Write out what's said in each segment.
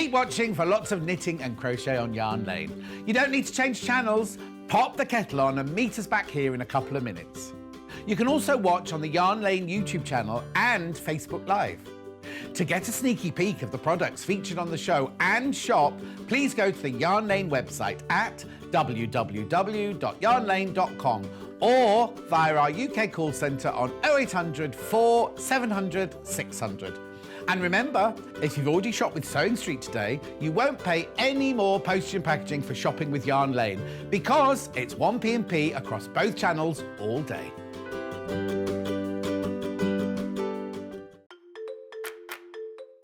Keep watching for lots of knitting and crochet on Yarn Lane. You don't need to change channels. Pop the kettle on and meet us back here in a couple of minutes. You can also watch on the Yarn Lane YouTube channel and Facebook Live. To get a sneaky peek of the products featured on the show and shop, please go to the Yarn Lane website at www.yarnlane.com or via our UK call centre on 0800 4 700 600. And remember, if you've already shopped with Sewing Street today, you won't pay any more postage and packaging for shopping with Yarn Lane because it's 1p&p across both channels all day.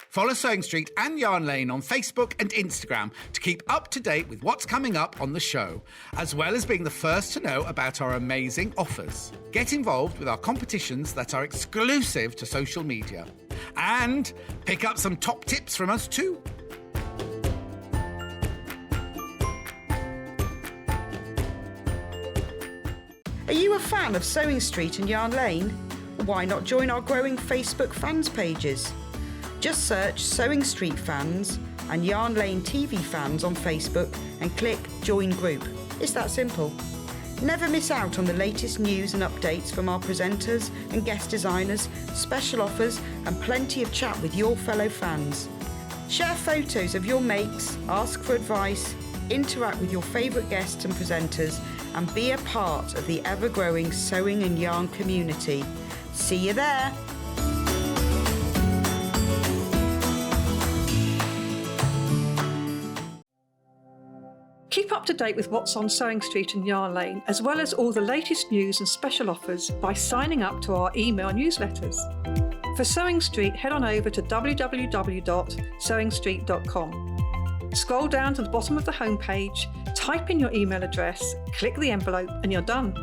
Follow Sewing Street and Yarn Lane on Facebook and Instagram to keep up to date with what's coming up on the show, as well as being the first to know about our amazing offers. Get involved with our competitions that are exclusive to social media. And pick up some top tips from us too. Are you a fan of Sewing Street and Yarn Lane? Why not join our growing Facebook fans pages? Just search Sewing Street Fans and Yarn Lane TV Fans on Facebook and click Join Group. It's that simple. Never miss out on the latest news and updates from our presenters and guest designers, special offers and plenty of chat with your fellow fans. Share photos of your makes, ask for advice, interact with your favourite guests and presenters and be a part of the ever-growing sewing and yarn community. See you there! Keep up to date with what's on Sewing Street and Yarn Lane, as well as all the latest news and special offers by signing up to our email newsletters. For Sewing Street, head on over to www.sewingstreet.com. Scroll down to the bottom of the homepage, type in your email address, click the envelope, and you're done.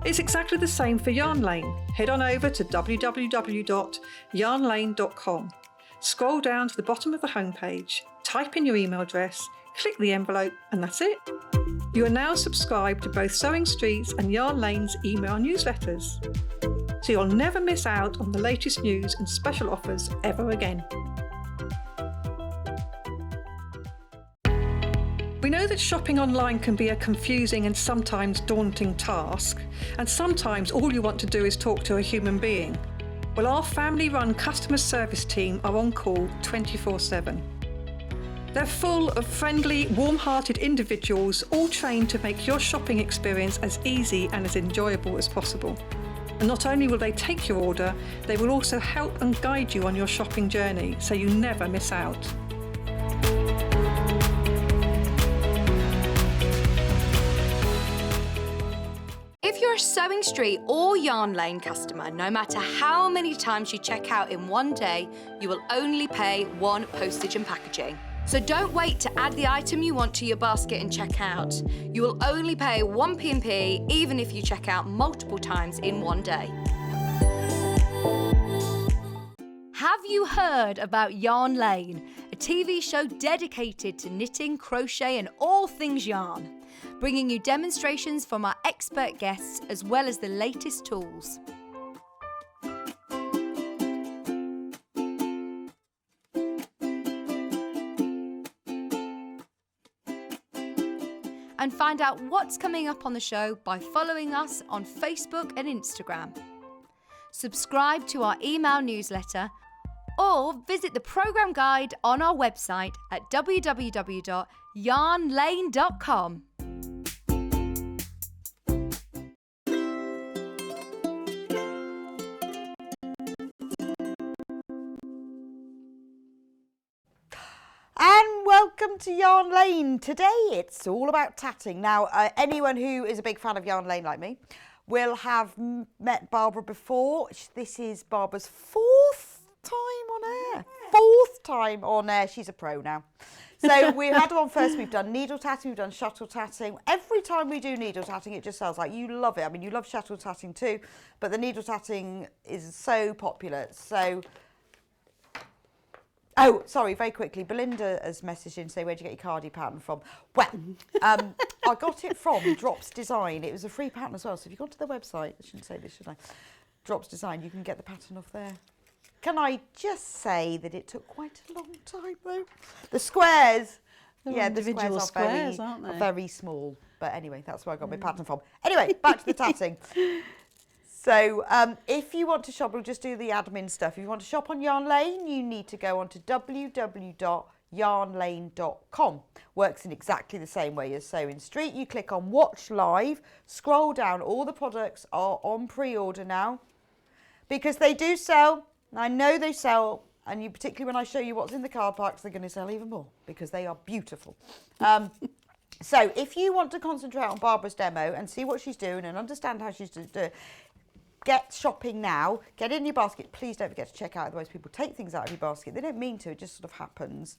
It's exactly the same for Yarn Lane. Head on over to www.yarnlane.com. Scroll down to the bottom of the homepage, type in your email address, click the envelope, and that's it. You are now subscribed to both Sewing Street's and Yarn Lane's email newsletters, so you'll never miss out on the latest news and special offers ever again. We know that shopping online can be a confusing and sometimes daunting task, and sometimes all you want to do is talk to a human being. Well, our family-run customer service team are on call 24/7. They're full of friendly, warm-hearted individuals, all trained to make your shopping experience as easy and as enjoyable as possible. And not only will they take your order, they will also help and guide you on your shopping journey, so you never miss out. If you're a Sewing Street or Yarn Lane customer, no matter how many times you check out in one day, you will only pay one postage and packaging. So don't wait to add the item you want to your basket and check out. You will only pay 1p&p even if you check out multiple times in one day. Have you heard about Yarn Lane, a TV show dedicated to knitting, crochet and all things yarn, bringing you demonstrations from our expert guests as well as the latest tools. And find out what's coming up on the show by following us on Facebook and Instagram. Subscribe to our email newsletter or visit the programme guide on our website at www.yarnlane.com. Welcome to Yarn Lane. Today it's all about tatting. Now, anyone who is a big fan of Yarn Lane like me will have met Barbara before. This is Barbara's fourth time on air. Fourth time on air. She's a pro now. So we had her on first. We've done needle tatting, we've done shuttle tatting. Every time we do needle tatting, it just sounds like you love it. I mean, you love shuttle tatting too, but the needle tatting is so popular. So... Oh, sorry, very quickly. Belinda has messaged in to say, where'd you get your cardi pattern from? Well, I got it from Drops Design. It was a free pattern as well. So if you go to their website, I shouldn't say this, should I? Drops Design, you can get the pattern off there. Can I just say that it took quite a long time though? The squares, the squares aren't they? are very small. But anyway, that's where I got my pattern from. Anyway, back to the tatting. So if you want to shop, we'll just do the admin stuff. If you want to shop on Yarn Lane, you need to go on to www.yarnlane.com. Works in exactly the same way as Sewing Street. You click on Watch Live, scroll down. All the products are on pre-order now because they do sell. I know they sell, and you particularly when I show you what's in the card packs, they're going to sell even more because they are beautiful. So if you want to concentrate on Barbara's demo and see what she's doing and understand how she's doing it, get shopping now, get it in your basket. Please don't forget to check out, otherwise people take things out of your basket. They don't mean to, it just sort of happens.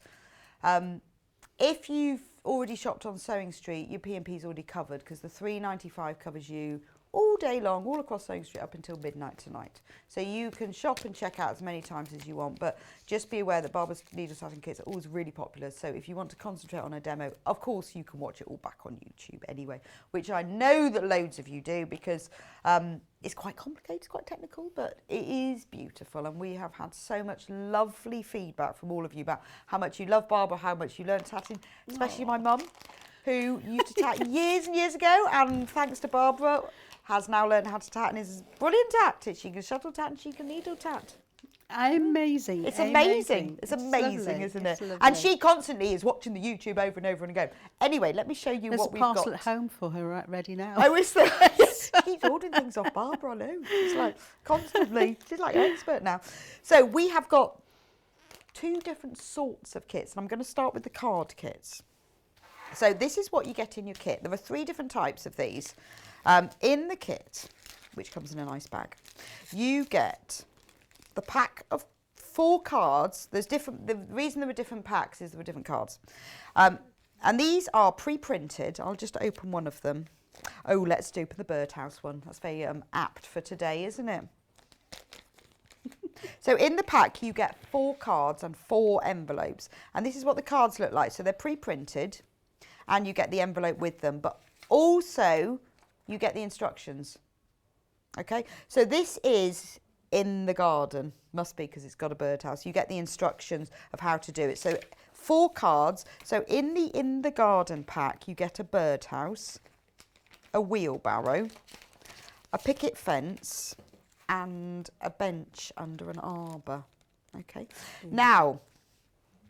If you've already shopped on Sewing Street, your P&P is already covered because the £3.95 covers you all day long, all across Sewing Street up until midnight tonight. So you can shop and check out as many times as you want, but just be aware that Barbara's needle tatting kits are always really popular. So if you want to concentrate on a demo, of course you can watch it all back on YouTube anyway, which I know that loads of you do because it's quite complicated, it's quite technical, but it is beautiful. And we have had so much lovely feedback from all of you about how much you love Barbara, how much you learned tatting, especially my mum, who used to tat years and years ago, and thanks to Barbara, has now learned how to tat and is brilliant at it. She can shuttle tat and she can needle tat. Amazing. It's amazing. It's amazing, isn't it? And she constantly is watching the YouTube over and over and again. Anyway, let me show you what we've got. There's a parcel at home for her right ready now. Oh, is there? Yes. She keeps ordering things off Barbara, I know. She's like constantly, she's like an expert now. So we have got 2 different sorts of kits, and I'm going to start with the card kits. So this is what you get in your kit. There are 3 different types of these. In the kit, which comes in a nice bag, you get the pack of 4 cards. There's different. The reason there are different packs is there are different cards, and these are pre-printed. I'll just open one of them. Oh, let's open the birdhouse one. That's very apt for today, isn't it? So in the pack, you get 4 cards and 4 envelopes, and this is what the cards look like. So they're pre-printed, and you get the envelope with them, but also you get the instructions. Okay, so this is in the garden, must be because it's got a birdhouse. You get the instructions of how to do it. So 4 cards. So in the garden pack, you get a birdhouse, a wheelbarrow, a picket fence, and a bench under an arbour. Okay, now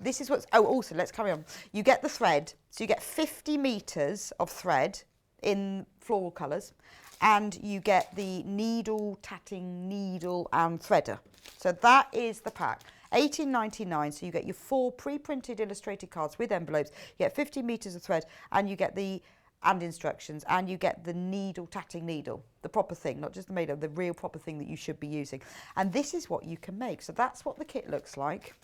this is what's. Oh, also let's carry on. You get the thread. So you get 50 metres of thread in floral colours, and you get the needle, tatting needle and threader. So that is the pack. $18.99, so you get your 4 pre-printed illustrated cards with envelopes, you get 50 metres of thread, and you get the instructions, and you get the needle, tatting needle, the proper thing, not just the made of, the real proper thing that you should be using. And this is what you can make. So that's what the kit looks like.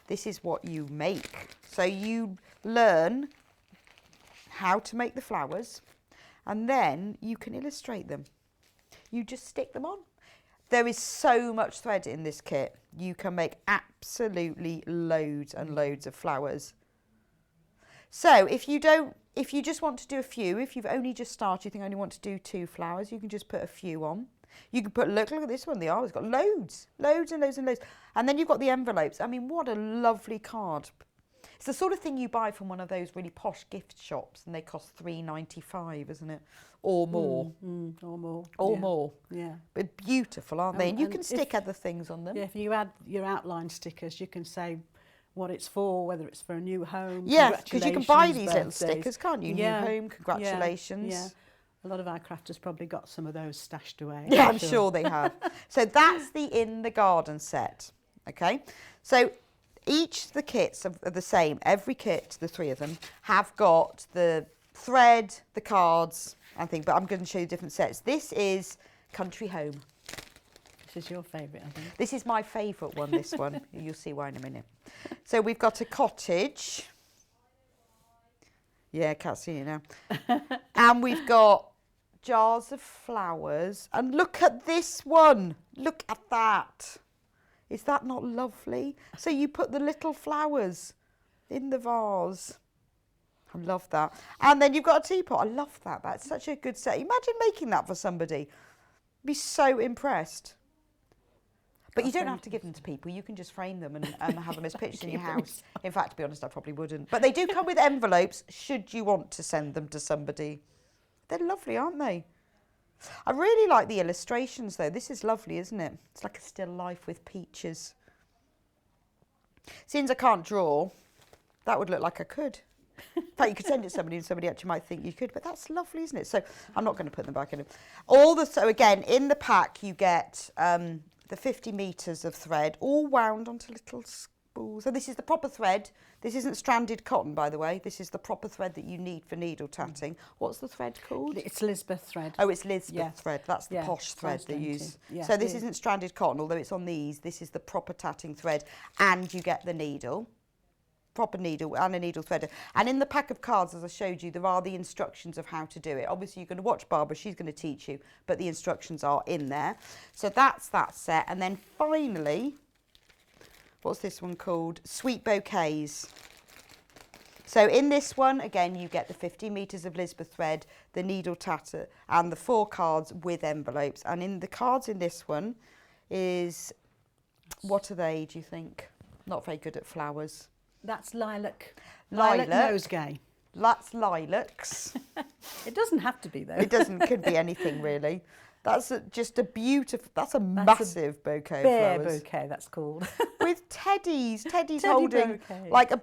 This is what you make. So you learn how to make the flowers, and then you can illustrate them. You just stick them on. There is so much thread in this kit. You can make absolutely loads and loads of flowers. So if you just want to do a few, if you've only just started, you think I only want to do 2 flowers, you can just put a few on. You can put, look at this one, the art's got loads and loads and loads. And then you've got the envelopes. I mean, what a lovely card. It's the sort of thing you buy from one of those really posh gift shops, and they cost $3.95, isn't it? Or more. Or more. Or more. Yeah. But beautiful, aren't they? And you can stick other things on them. Yeah, if you add your outline stickers, you can say what it's for, whether it's for a new home. Yeah, because you can buy these little birthdays. stickers, can't you? Yeah. New home, congratulations. Yeah. A lot of our crafters probably got some of those stashed away. Yeah, I'm sure they have. So that's the In the Garden set. Okay, so the kits are the same. Every kit, the 3 of them, have got the thread, the cards, and things. But I'm going to show you different sets. This is Country Home. This is your favourite, I think. This is my favourite one, this one. You'll see why in a minute. So we've got a cottage. Yeah, can't see it now. And we've got jars of flowers. And look at this one. Look at that. Is that not lovely? So you put the little flowers in the vase. I love that. And then you've got a teapot. I love that. That's such a good set. Imagine making that for somebody. Be so impressed. But you don't have to give them to people. You can just frame them and have them as pictures in your house. In fact, to be honest, I probably wouldn't. But they do come with envelopes should you want to send them to somebody. They're lovely, aren't they? I really like the illustrations, though. This is lovely, isn't it? It's like a still life with peaches. Since I can't draw, that would look like I could. In fact, you could send it to somebody and somebody actually might think you could, but that's lovely, isn't it? So I'm not going to put them back in. So again, in the pack, you get the 50 metres of thread, all wound onto little spools. So this is the proper thread. This isn't stranded cotton, by the way. This is the proper thread that you need for needle tatting. What's the thread called? It's Elizabeth thread. Oh, it's Elizabeth thread. That's the posh thread they use. Yeah, so this isn't stranded cotton, although it's on these. This is the proper tatting thread, and you get the needle. Proper needle and a needle threader. And in the pack of cards, as I showed you, there are the instructions of how to do it. Obviously, you're going to watch Barbara, she's going to teach you, but the instructions are in there. So that's that set. And then finally, what's this one called? Sweet Bouquets. So in this one, again, you get the 50 metres of Elizabeth thread, the needle tatter, and the 4 cards with envelopes. And in the cards in this one is, what are they, do you think? Not very good at flowers. That's lilac. Lilac nosegay. That's lilacs. It doesn't have to be though. It doesn't, could be anything really. That's just a beautiful, that's a massive bouquet of Bear flowers. bouquet, that's called. With teddies. Teddy's Teddy holding bouquet. like a,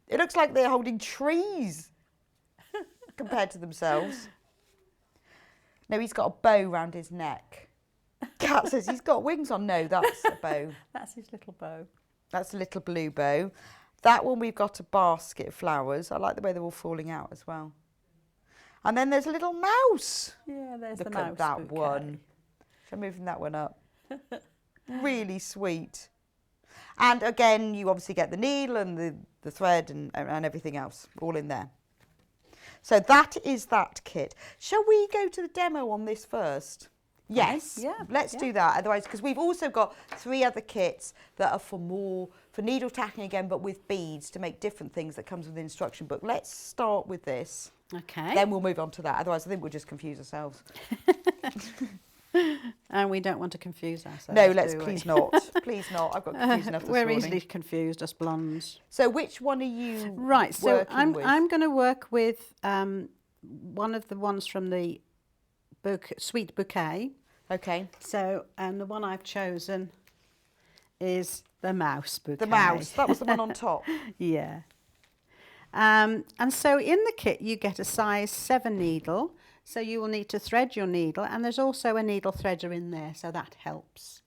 it looks like they're holding trees compared to themselves. No, he's got a bow round his neck. Kat says he's got wings on. No, that's a bow. That's his little bow. That's a little blue bow. That one we've got a basket of flowers. I like the way they're all falling out as well. And then there's a little mouse. Yeah, there's Look the mouse at that bouquet. one. So I'm moving that one up. Really sweet. And again, you obviously get the needle and the thread and everything else all in there. So that is that kit. Shall we go to the demo on this first? Yes, yeah, let's do that. Otherwise, because we've also got 3 other kits that are for needle tacking again, but with beads to make different things that comes with the instruction book. Let's start with this. Okay. Then we'll move on to that. Otherwise, I think we'll just confuse ourselves. And we don't want to confuse ourselves. No, let's do we? please not. Please not. I've got confused enough this We're morning. easily confused, us blondes. So which one are you Right, so working with? I'm going to work with one of the ones from the book Sweet Bouquet. Okay. So, and the one I've chosen is the mouse bouquet. The mouse. That was the one on top. Yeah. And so in the kit you get a size 7 needle. So you will need to thread your needle, and there's also a needle threader in there, so that helps.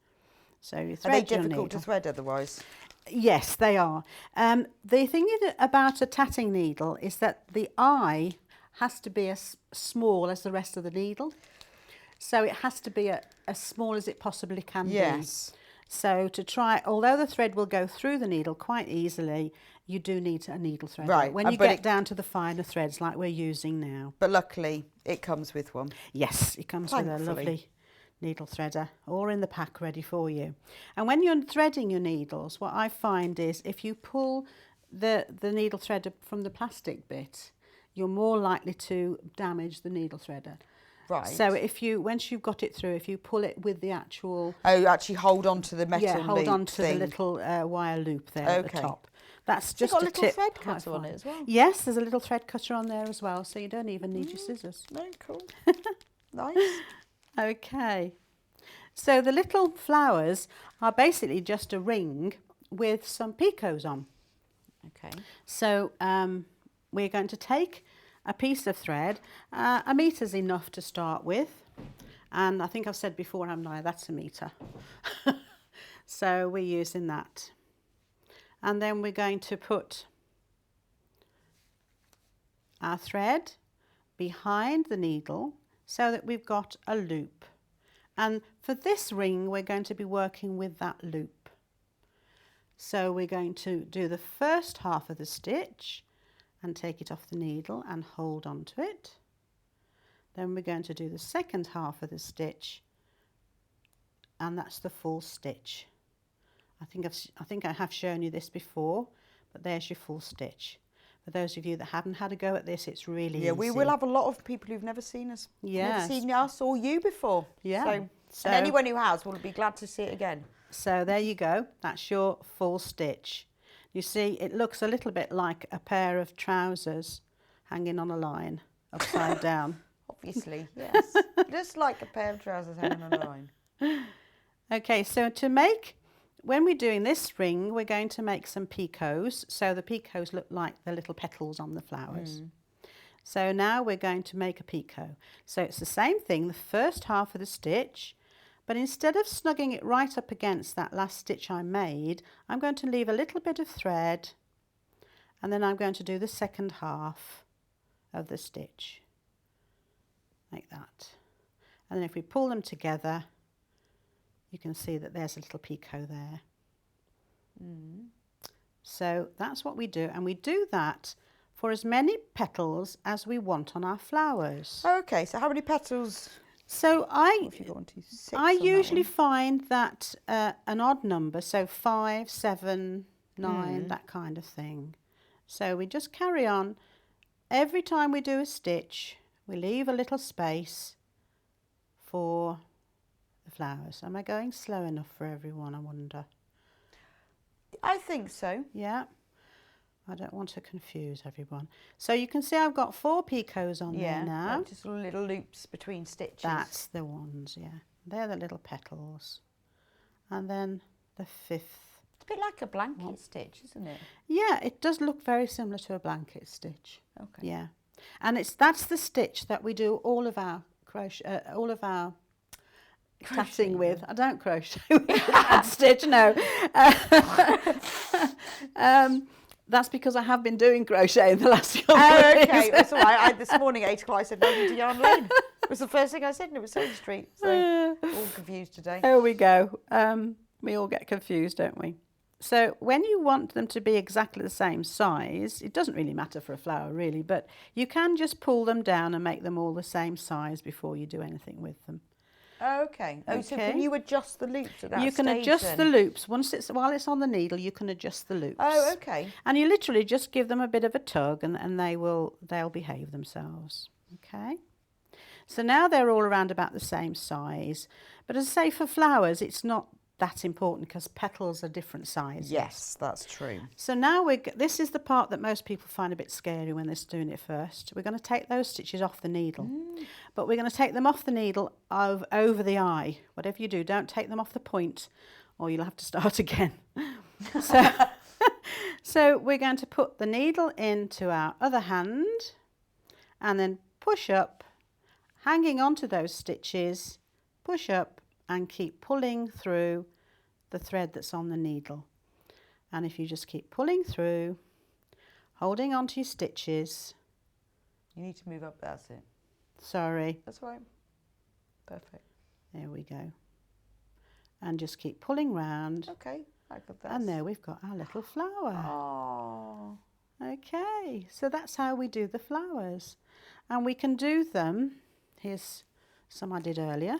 So you thread Are they your difficult to needle. thread otherwise? Yes, they are. The thing about a tatting needle is that the eye has to be as small as the rest of the needle. So it has to be as small as it possibly can be. Yes. So to try, although the thread will go through the needle quite easily, you do need a needle thread. Right, When you but get down to the finer threads like we're using now. But luckily, it comes with one. Yes, it comes with a Thankfully. lovely needle threader, or in the pack ready for you. And when you're threading your needles, what I find is if you pull the needle threader from the plastic bit, you're more likely to damage the needle threader. Right. So once you've got it through, if you pull it with the actual... Oh, actually hold on to the metal Yeah, hold loop on to thing. the little wire loop there at the Okay. top. That's It's just got a a little tip. thread I cutter on it find. as well. Yes, there's a little thread cutter on there as well, so you don't even need your scissors. No, cool. Nice. Okay. So the little flowers are basically just a ring with some picots on. Okay. So we're going to take a piece of thread. A metre's enough to start with. And I think I've said before, haven't I, that's a metre. So we're using that. And then we're going to put our thread behind the needle so that we've got a loop. And for this ring, we're going to be working with that loop. So we're going to do the first half of the stitch and take it off the needle and hold on to it. Then we're going to do the second half of the stitch, and that's the full stitch. I think I have shown you this before, but there's your full stitch. For those of you that haven't had a go at this, it's really easy. Yeah, we will have a lot of people who've never seen us, Yes. never seen us or you before. Yeah. So, and anyone who has will be glad to see it again. So there you go, that's your full stitch. You see, it looks a little bit like a pair of trousers hanging on a line, upside down. Obviously, yes. Just like a pair of trousers hanging on a line. Okay, so when we're doing this ring, we're going to make some picots. So the picots look like the little petals on the flowers. So now we're going to make a picot. So it's the same thing, the first half of the stitch, but instead of snugging it right up against that last stitch I made, I'm going to leave a little bit of thread, and then I'm going to do the second half of the stitch, like that. And then if we pull them together, you can see that there's a little picot there. So that's what we do, and we do that for as many petals as we want on our flowers. Okay, so how many petals? So If you go on to 6 I on that usually one. find that an odd number, so 5, 7, 9, that kind of thing. So we just carry on. Every time we do a stitch, we leave a little space for the flowers. Am I going slow enough for everyone, I wonder? I think so. Yeah. I don't want to confuse everyone. So you can see I've got 4 picots on there now. like just little loops between stitches. That's the ones, yeah. They're the little petals. And then the 5th. It's a bit like a blanket stitch, isn't it? Yeah, it does look very similar to a blanket stitch. Okay. Yeah. And that's the stitch that we do all of our crochet, all of our tatting with. I don't crochet with that stitch, no. That's because I have been doing crochet in the last couple of days. Okay, that's all right. This morning at 8 o'clock I said welcome to Yarn Lane. It was the first thing I said, and it was Sewing Street. So all confused today. There we go. We all get confused, don't we? So when you want them to be exactly the same size, it doesn't really matter for a flower really, but you can just pull them down and make them all the same size before you do anything with them. Okay. Oh, so can you adjust the loops at that You can stage adjust then? the loops. While it's on the needle, you can adjust the loops. Oh, okay. And you literally just give them a bit of a tug and they'll behave themselves. Okay. So now they're all around about the same size. But as I say, for flowers, it's not that important because petals are different sizes. Yes, that's true. So now this is the part that most people find a bit scary when they're doing it first. We're going to take those stitches off the needle, but we're going to take them off the needle over the eye. Whatever you do, don't take them off the point or you'll have to start again. So we're going to put the needle into our other hand and then push up, hanging onto those stitches, push up and keep pulling through the thread that's on the needle. And if you just keep pulling through, holding onto your stitches. You need to move up, that's it. Sorry. That's right. Perfect. There we go. And just keep pulling round. Okay, I got that. And there we've got our little flower. Oh. Okay, so that's how we do the flowers. And we can do them, here's some I did earlier.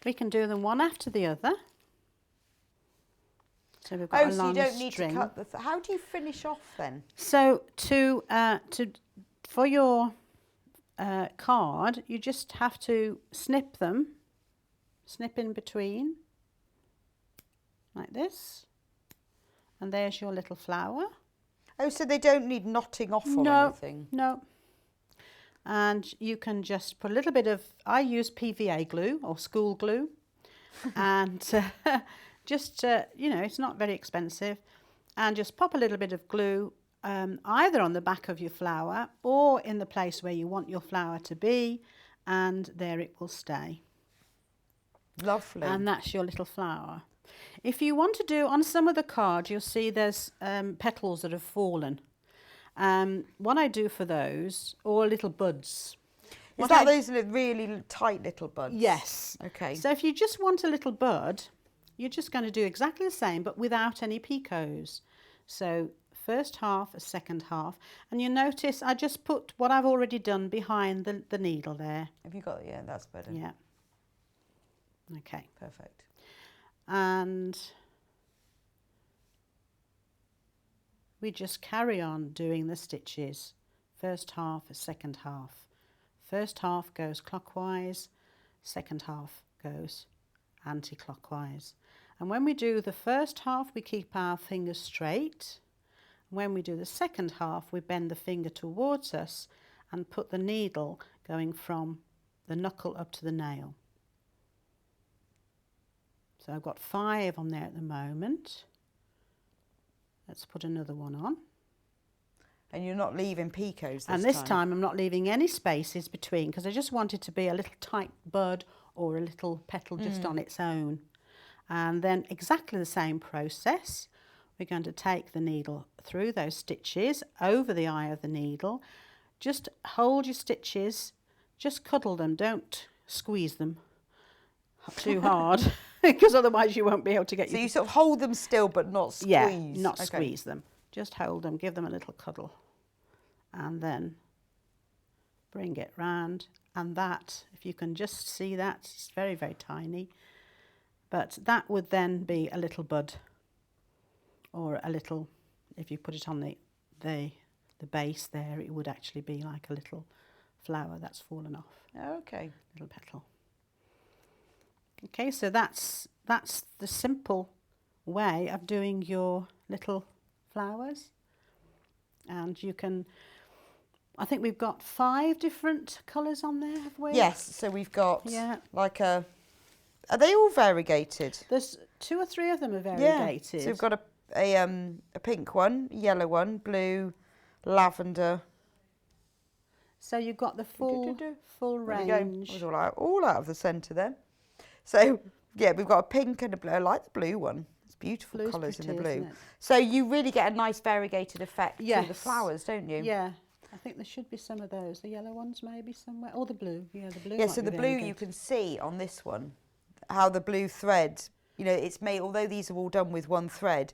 We can do them one after the other. So we've got a long so you don't need string. to cut the... How do you finish off then? So for your card, you just have to snip them, snip in between, like this. And there's your little flower. Oh, so they don't need knotting off or anything? No. And you can just put a little bit of, I use PVA glue or school glue. And just, it's not very expensive. And just pop a little bit of glue either on the back of your flower or in the place where you want your flower to be. And there it will stay. Lovely. And that's your little flower. If you want to do, on some of the cards, you'll see there's petals that have fallen. What I do for those, or little buds. Is that those really tight little buds? Yes. Okay. So if you just want a little bud, you're just going to do exactly the same, but without any picots. So first half, a second half. And you notice I just put what I've already done behind the needle there. Have you got, yeah, that's better. Yeah. Okay. Perfect. And we just carry on doing the stitches. First half, a second half. First half goes clockwise, second half goes anti-clockwise. And when we do the first half, we keep our fingers straight. When we do the second half, we bend the finger towards us and put the needle going from the knuckle up to the nail. So I've got 5 on there at the moment. Let's put another one on. And you're not leaving picots And this time I'm not leaving any spaces between, because I just want it to be a little tight bud or a little petal just on its own. And then exactly the same process. We're going to take the needle through those stitches, over the eye of the needle. Just hold your stitches, just cuddle them, don't squeeze them too hard, because otherwise you won't be able to get So you sort of hold them still but not squeeze? Yeah, not squeeze them. Just hold them, give them a little cuddle. And then bring it round. And that, if you can just see that, it's very, very tiny. But that would then be a little bud. Or a little, if you put it on the base there, it would actually be like a little flower that's fallen off. Okay. Little petal. Okay, so that's the simple way of doing your little flowers. And you can, I think we've got 5 different colours on there, have we? Yes, so we've got like a, are they all variegated? There's 2 or 3 of them are variegated. Yeah, so we've got a pink one, yellow one, blue, lavender. So you've got the full range. It was all out of the centre then. So yeah, we've got a pink and a blue. I like the blue one. It's beautiful colours in the blue. So you really get a nice variegated effect to the flowers, don't you? Yeah. I think there should be some of those. The yellow ones maybe somewhere. Or the blue. Yeah, the blue. Yeah, so the blue you can see on this one, how the blue thread, you know, it's made, although these are all done with one thread,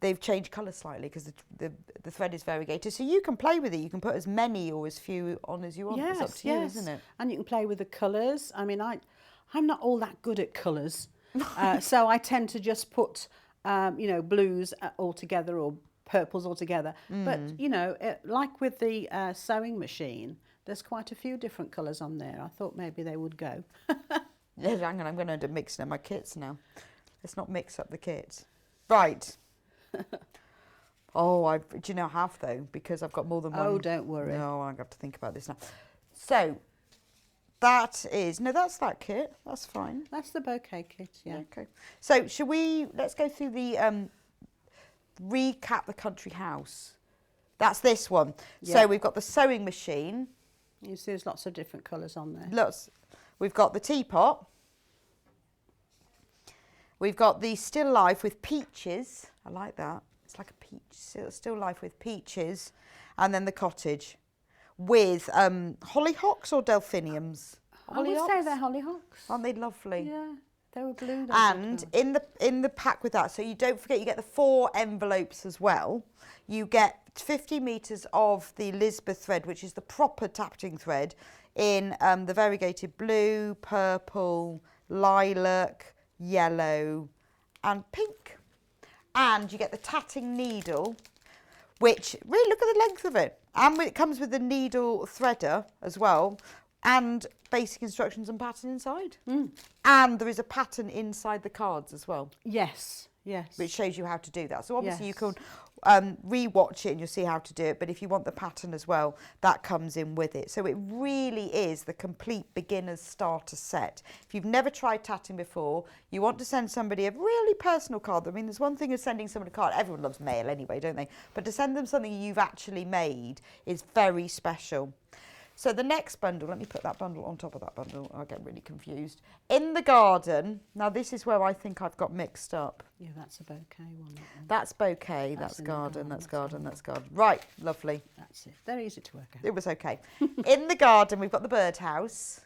they've changed colour slightly because the thread is variegated. So you can play with it. You can put as many or as few on as you want. Yes, it's up to you, isn't it? And you can play with the colours. I mean, I'm not all that good at colours. So I tend to just put, you know, blues all together or purples all together. But, you know, like with the sewing machine, there's quite a few different colours on there. I thought maybe they would go. Yeah, hang on, I'm going to end up mixing up my kits now. Let's not mix up the kits. Right. Oh, do you know I have though? Because I've got more than one. Oh, don't worry. No, I have to think about this now. So, that is, no, that's that kit. That's fine. That's the bouquet kit, yeah. Okay. So, let's go through the, recap the country house. That's this one. Yeah. So, we've got the sewing machine. You see there's lots of different colours on there. Lots. We've got the teapot. We've got the still life with peaches. I like that. It's like a peach, still life with peaches. And then the cottage with hollyhocks or delphiniums? I would say they're hollyhocks. Aren't they lovely? Yeah, they were blue. And in the pack with that, so you don't forget, you get the 4 envelopes as well. You get 50 metres of the Elizabeth thread, which is the proper tatting thread, in the variegated blue, purple, lilac, yellow and pink. And you get the tatting needle, which, really look at the length of it. And it comes with the needle threader as well, and basic instructions and pattern inside. And there is a pattern inside the cards as well. Yes, yes. Which shows you how to do that. So obviously you can re-watch it and you'll see how to do it. But if you want the pattern as well, that comes in with it. So it really is the complete beginner's starter set. If you've never tried tatting before, you want to send somebody a really personal card. I mean, there's one thing of sending someone a card. Everyone loves mail anyway, don't they? But to send them something you've actually made is very special. So the next bundle, let me put that bundle on top of that bundle. I'll get really confused. In the garden, now this is where I think I've got mixed up. Yeah, that's a bouquet one. That's bouquet, that's garden, that's garden, that's garden. Right, lovely. That's it. Very easy to work out. It was okay. In the garden, we've got the birdhouse.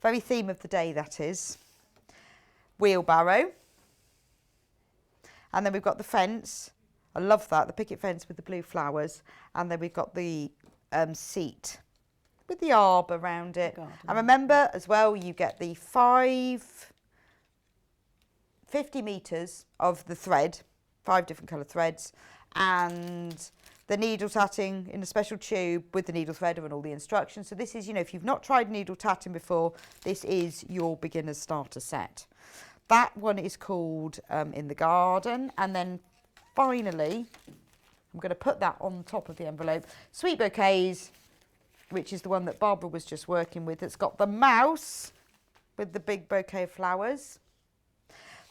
Very theme of the day, that is. Wheelbarrow. And then we've got the fence. I love that, the picket fence with the blue flowers. And then we've got the seat with the arb around it. And remember as well, you get the 50 metres of the thread, 5 different colour threads, and the needle tatting in a special tube with the needle threader and all the instructions. So this is, you know, if you've not tried needle tatting before, this is your beginner's starter set. That one is called In the Garden. And then finally, I'm going to put that on top of the envelope. Sweet Bouquets, which is the one that Barbara was just working with. It's got the mouse with the big bouquet of flowers.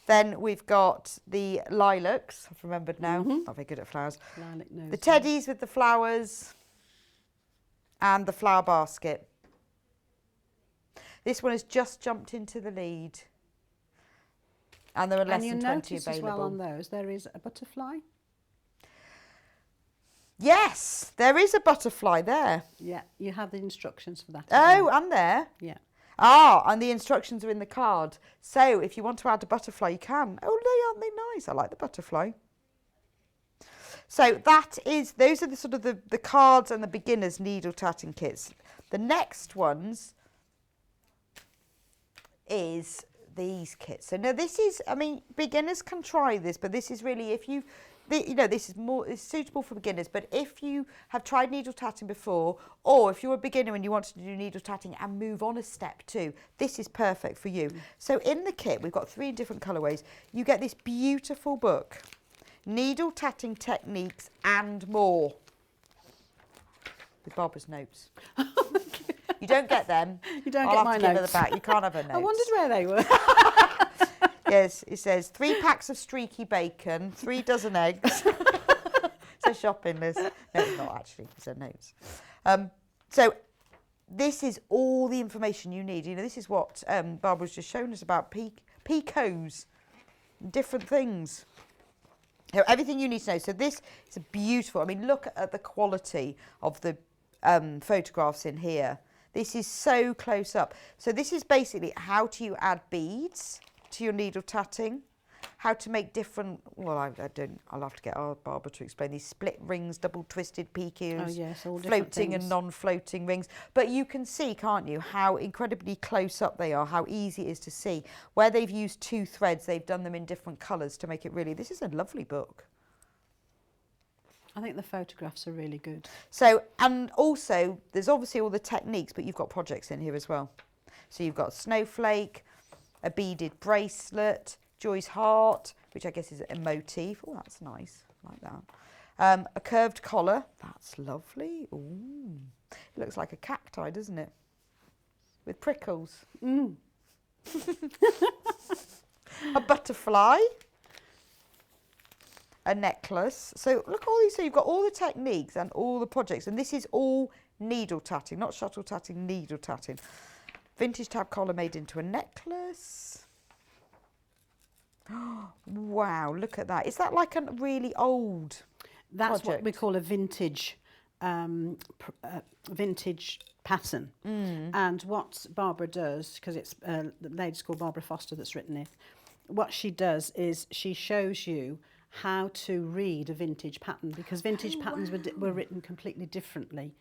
Then we've got the lilacs. I've remembered now. Not very good at flowers. Lilac nose. The teddies with the flowers. And the flower basket. This one has just jumped into the lead. And there are less than 20 notice available. as well on those, there is a butterfly. Yes, there is a butterfly there. Yeah, you have the instructions for that. Oh, and there. Yeah. Ah, and the instructions are in the card. So if you want to add a butterfly, you can. Oh, aren't they nice? I like the butterfly. So those are the sort of the cards and the beginner's needle tatting kits. The next ones is these kits. So now this is, I mean, beginners can try this, but this is really, this is more, it's suitable for beginners, but if you have tried needle tatting before, or if you're a beginner and you want to do needle tatting and move on a step too, this is perfect for you. So in the kit, we've got 3 different colourways. You get this beautiful book, Needle Tatting Techniques and More, with Barbara's notes. You don't get them. You don't I'll get have my to give her notes. the back. You can't have her notes. I wondered where they were. Yes, it says 3 packs of streaky bacon, 3 dozen eggs. It's a shopping list. No, it's not actually. It's her notes. So this is all the information you need. You know, this is what Barbara's just shown us about picots, different things. So everything you need to know. So this is beautiful. I mean, look at the quality of the photographs in here. This is so close up. So this is basically how do you add beads to your needle tatting, how to make different, well, I'll have to get our Barbara to explain these split rings, double twisted picots, Oh, yes, all different floating things. and non-floating rings. But you can see, can't you, how incredibly close up they are, how easy it is to see. Where they've used 2 threads, they've done them in different colours to make it really, this is a lovely book. I think the photographs are really good. So, and also, there's obviously all the techniques, but you've got projects in here as well. So you've got snowflake, a beaded bracelet, Joy's heart, which I guess is a motif. Oh, that's nice. I like that. A curved collar. That's lovely. Ooh. It looks like a cacti, doesn't it? With prickles. Mm. A butterfly. A necklace. So look all these. So you've got all the techniques and all the projects, and this is all needle tatting, not shuttle tatting, needle tatting. Vintage tab collar made into a necklace. Wow, look at that. Is that like a really old That's project? what we call a vintage vintage pattern. And what Barbara does, because it's the lady's called Barbara Foster that's written it, what she does is she shows you how to read a vintage pattern, because vintage patterns were written completely differently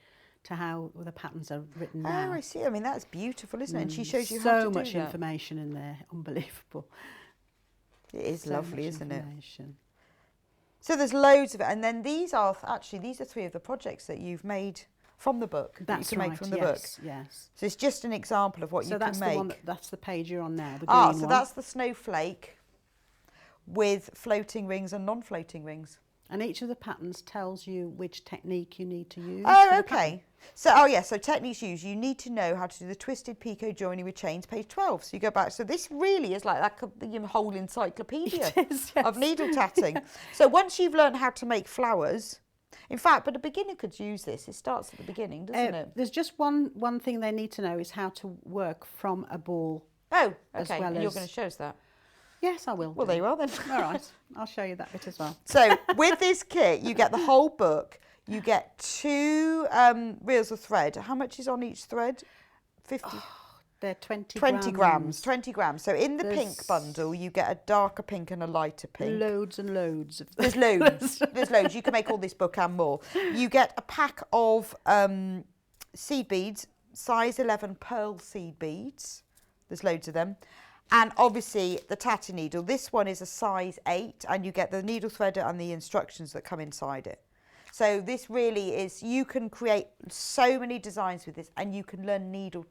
to how the patterns are written now. Oh, I see. I mean, that's beautiful, isn't it? And she shows you how to so do much that. information in there, unbelievable. It is So lovely, much isn't it? information. So there's loads of it, and then these are 3 of the projects that you've made from the book. That's you can right. make from the yes, book. yes. So it's just an example of what So you that's can make. the one. That's the page you're on now. The green Ah, so one. that's the snowflake with floating rings and non-floating rings. And each of the patterns tells you which technique you need to use. Oh, for the okay. So, so techniques used. You need to know how to do the twisted picot joining with chains, page 12. So you go back. So this really is like the whole encyclopedia It is, yes. of needle tatting. So once you've learned how to make flowers, in fact, but a beginner could use this. It starts at the beginning, doesn't it? There's just one thing they need to know is how to work from a ball. Oh, as okay. well And you're as- going to show us that. Yes, I will. Well, do. there you are then. All right, I'll show you that bit as well. So with this kit, you get the whole book. You get 2 reels of thread. How much is on each thread? 50. They're 20 grams. 20 grams. So in the There's pink bundle, you get a darker pink and a lighter pink. Loads and loads of There's loads. There's loads. You can make all this book and more. You get a pack of seed beads, size 11 pearl seed beads. There's loads of them. And obviously the tatting needle. This one is a size 8, and you get the needle threader and the instructions that come inside it. So this really is, you can create so many designs with this, and you can learn needle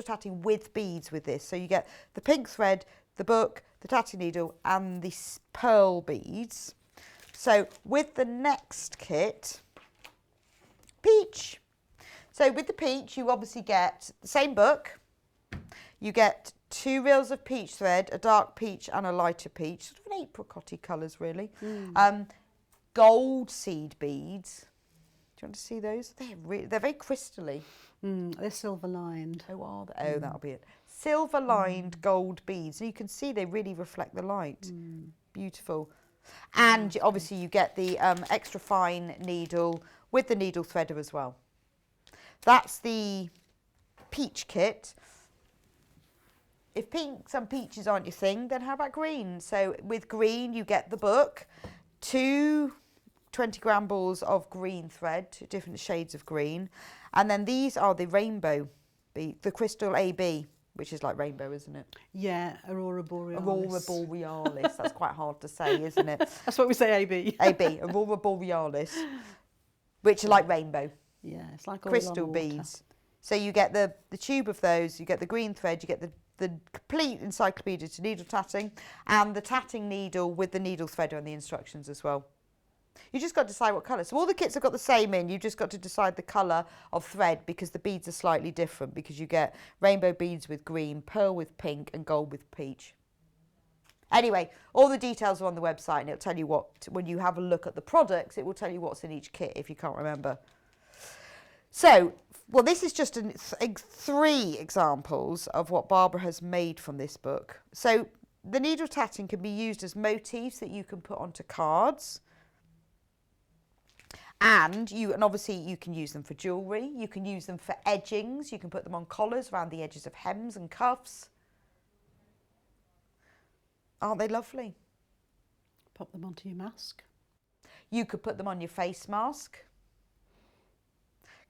tatting with beads with this. So you get the pink thread, the book, the tatting needle and the pearl beads. So with the next kit, peach. So with the peach, you obviously get the same book. You get 2 reels of peach thread, a dark peach and a lighter peach, sort of an apricot-y colours really. Gold seed beads. Do you want to see those? They're very crystally. They're silver lined. Oh, are they? Oh, that'll be it. Silver lined gold beads. And you can see they really reflect the light. Beautiful. And obviously you get the extra fine needle with the needle threader as well. That's the peach kit. If pinks and peaches aren't your thing, then how about green? So with green, you get the book, 2 20-gram balls of green thread, 2 different shades of green. And then these are the rainbow, the crystal AB, which is like rainbow, isn't it? Yeah, Aurora Borealis. Aurora Borealis. That's quite hard to say, isn't it? That's what we say, AB. AB, Aurora Borealis, which are like rainbow. Yeah, it's like all Crystal on water. beads. So you get the tube of those, you get the green thread, you get the complete encyclopedia to needle tatting, and the tatting needle with the needle threader and the instructions as well. You just got to decide what colour. So all the kits have got the same in, you just got to decide the colour of thread because the beads are slightly different because you get rainbow beads with green, pearl with pink and gold with peach. Anyway, all the details are on the website and it'll tell you what, when you have a look at the products, it will tell you what's in each kit if you can't remember. So, well, this is just 3 examples of what Barbara has made from this book. So the needle tatting can be used as motifs that you can put onto cards. And obviously you can use them for jewellery, you can use them for edgings, you can put them on collars around the edges of hems and cuffs. Aren't they lovely? Pop them onto your mask. You could put them on your face mask.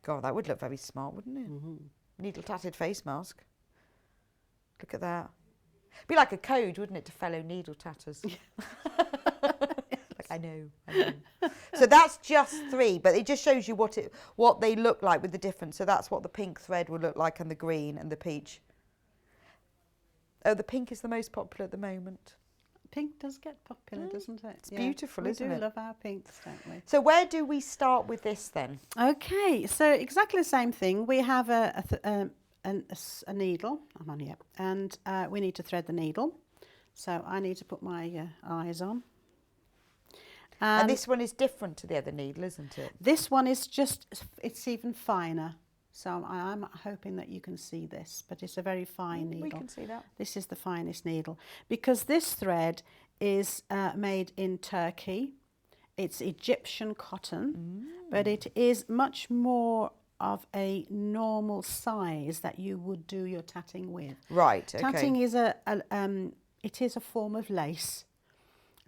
God, that would look very smart, wouldn't it? Needle tatted face mask. Look at that. Be like a code, wouldn't it, to fellow needle tatters? I know. So that's just 3, but it just shows you what they look like with the difference. So that's what the pink thread would look like, and the green and the peach. Oh, the pink is the most popular at the moment. Pink does get popular, doesn't it? It's beautiful, isn't it? We do love our pinks, don't we? So where do we start with this then? Okay, so exactly the same thing. We have a needle. I'm on here, and we need to thread the needle. So I need to put my eyes on. And this one is different to the other needle, isn't it? This one is it's even finer. So I'm hoping that you can see this, but it's a very fine needle. We can see that. This is the finest needle. Because this thread is made in Turkey. It's Egyptian cotton, but it is much more of a normal size that you would do your tatting with. Right, okay. Tatting is it is a form of lace.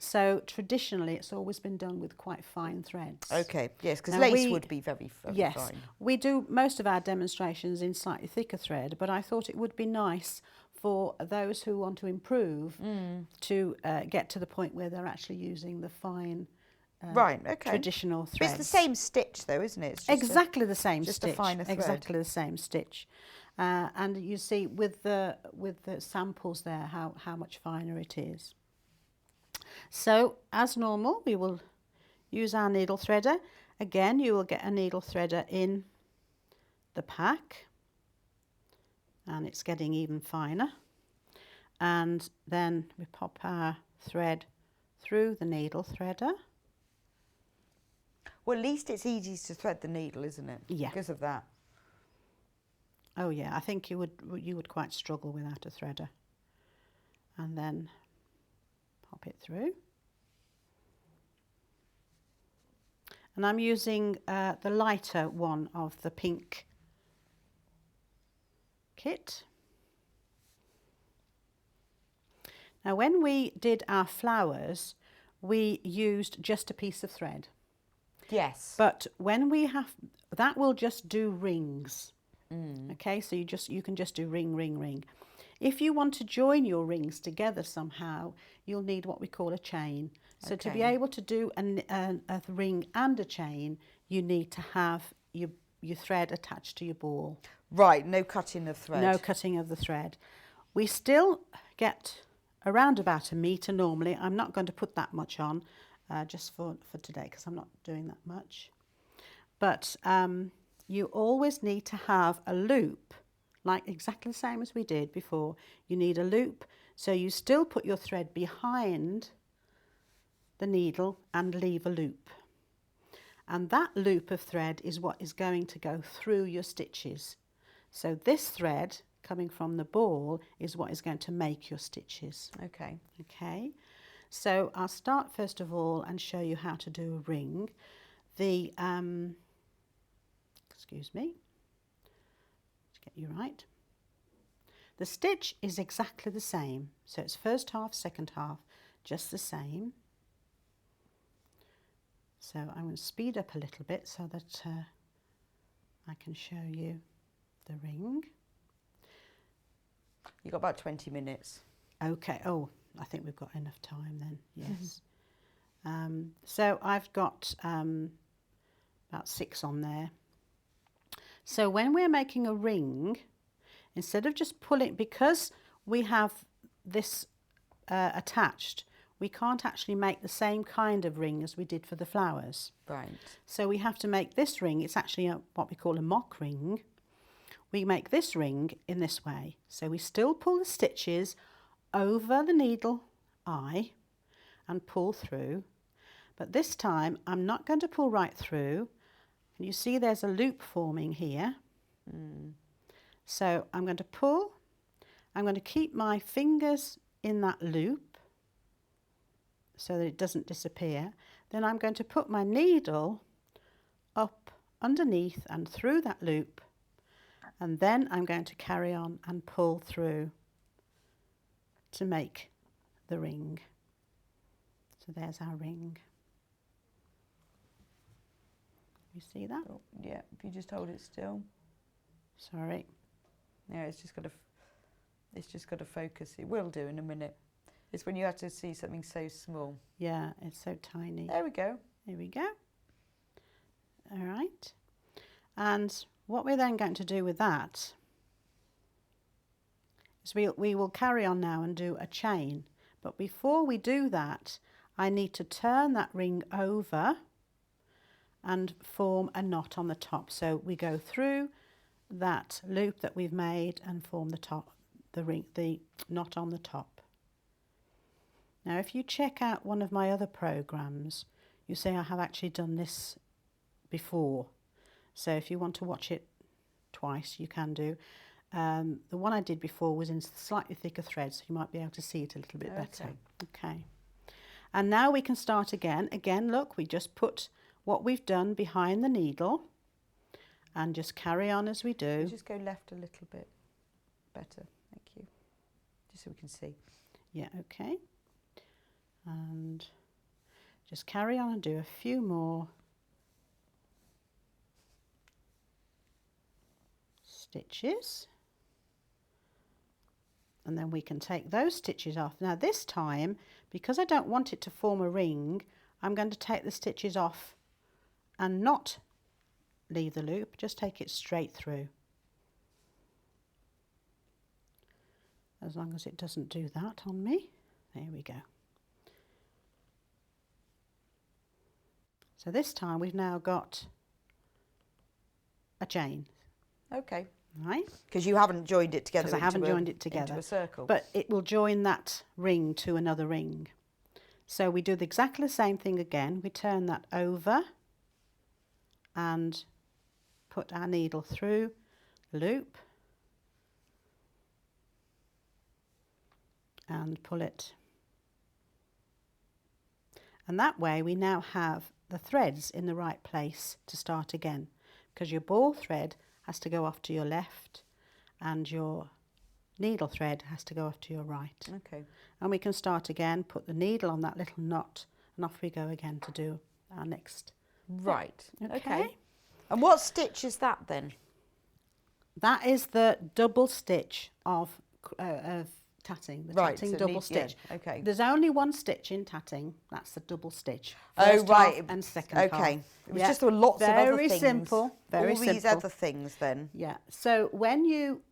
So traditionally, it's always been done with quite fine threads. Okay, yes, because Now lace would be very yes, fine. We do most of our demonstrations in slightly thicker thread, but I thought it would be nice for those who want to improve to get to the point where they're actually using the fine right, okay. traditional But threads. it's the same stitch though, isn't it? It's just exactly the same just stitch. a finer thread. Exactly the same stitch. And you see with the samples there how much finer it is. So as normal, we will use our needle threader. Again, you will get a needle threader in the pack, and it's getting even finer. And then we pop our thread through the needle threader. Well, at least it's easy to thread the needle, isn't it? Yeah. Because of that. Oh yeah, I think you would quite struggle without a threader. And then pop it through. And I'm using the lighter one of the pink kit. Now when we did our flowers, we used just a piece of thread. Yes. But when we have, that will just do rings. Okay, so you can just do ring, ring, ring. If you want to join your rings together somehow, you'll need what we call a chain. So to be able to do a ring and a chain, you need to have your thread attached to your ball. Right, no cutting of thread. No cutting of the thread. We still get around about 1 metre normally. I'm not going to put that much on just for today because I'm not doing that much. But you always need to have a loop, like exactly the same as we did before. You need a loop, so you still put your thread behind the needle and leave a loop. And that loop of thread is what is going to go through your stitches. So this thread coming from the ball is what is going to make your stitches. Okay. Okay, so I'll start first of all and show you how to do a ring. The excuse me, to get you right. The stitch is exactly the same, so it's first half, second half, just the same. So I'm going to speed up a little bit so that I can show you the ring. You've got about 20 minutes. Okay, oh, I think we've got enough time then, yes. So I've got about 6 on there. So when we're making a ring, instead of just pulling, because we have this attached, we can't actually make the same kind of ring as we did for the flowers. Right. So we have to make this ring, it's actually what we call a mock ring. We make this ring in this way. So we still pull the stitches over the needle eye and pull through. But this time I'm not going to pull right through. And you see there's a loop forming here. So I'm going to pull. I'm going to keep my fingers in that loop so that it doesn't disappear. Then I'm going to put my needle up underneath and through that loop. And then I'm going to carry on and pull through to make the ring. So there's our ring. You see that? Oh, yeah, if you just hold it still. Sorry. Yeah, it's just got to focus. It will do in a minute. It's when you have to see something so small. Yeah, it's so tiny. There we go. There we go. All right. And what we're then going to do with that is we will carry on now and do a chain. But before we do that, I need to turn that ring over and form a knot on the top. So we go through that loop that we've made and form the knot on the top. Now if you check out one of my other programs, you see I have actually done this before. So if you want to watch it twice, you can do. The one I did before was in slightly thicker thread, so you might be able to see it a little bit better. Okay. And now we can start again. Again, look, we just put what we've done behind the needle and just carry on as we do. Just go left a little bit better. Thank you. Just so we can see. Yeah, okay. And just carry on and do a few more stitches. And then we can take those stitches off. Now this time, because I don't want it to form a ring, I'm going to take the stitches off and not leave the loop, just take it straight through. As long as it doesn't do that on me. There we go. So this time we've now got a chain. Okay. Right? Because you haven't joined it together. Because I haven't joined it together. Into a circle. But it will join that ring to another ring. So we do exactly the same thing again. We turn that over and put our needle through the loop and pull it. And that way we now have the threads in the right place to start again, because your ball thread has to go off to your left and your needle thread has to go off to your right. Okay. And we can start again, put the needle on that little knot, and off we go again to do our next. Right. Okay. And what stitch is that then? That is the double stitch of tatting, the Right, tatting so it double needs- stitch. yeah, okay. There's only one stitch in tatting, that's the double stitch. Oh, First right. half and second half. Okay. It was Yeah. just there were lots of other Very things. simple, very All these simple. other things then. Yeah, so when you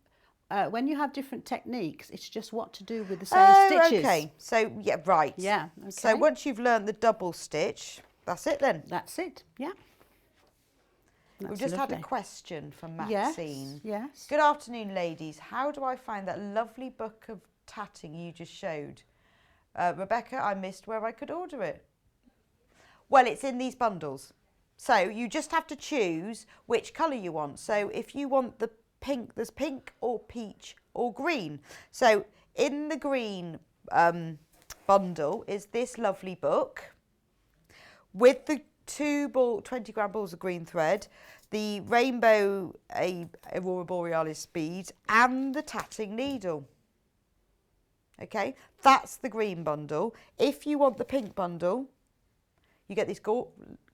when you have different techniques, it's just what to do with the same stitches. Okay. So, yeah, right. Yeah, So okay. once you've learned the double stitch, that's it then. That's it, yeah. We've That's just had a lovely. question from Yes, Maxine. yes. Good afternoon, ladies. How do I find that lovely book of tatting you just showed? Rebecca, I missed where I could order it. Well, it's in these bundles. So you just have to choose which colour you want. So if you want the pink, there's pink or peach or green. So in the green bundle is this lovely book with the 20-gram balls of green thread, the rainbow Aurora Borealis beads and the tatting needle. Okay, that's the green bundle. If you want the pink bundle, you get this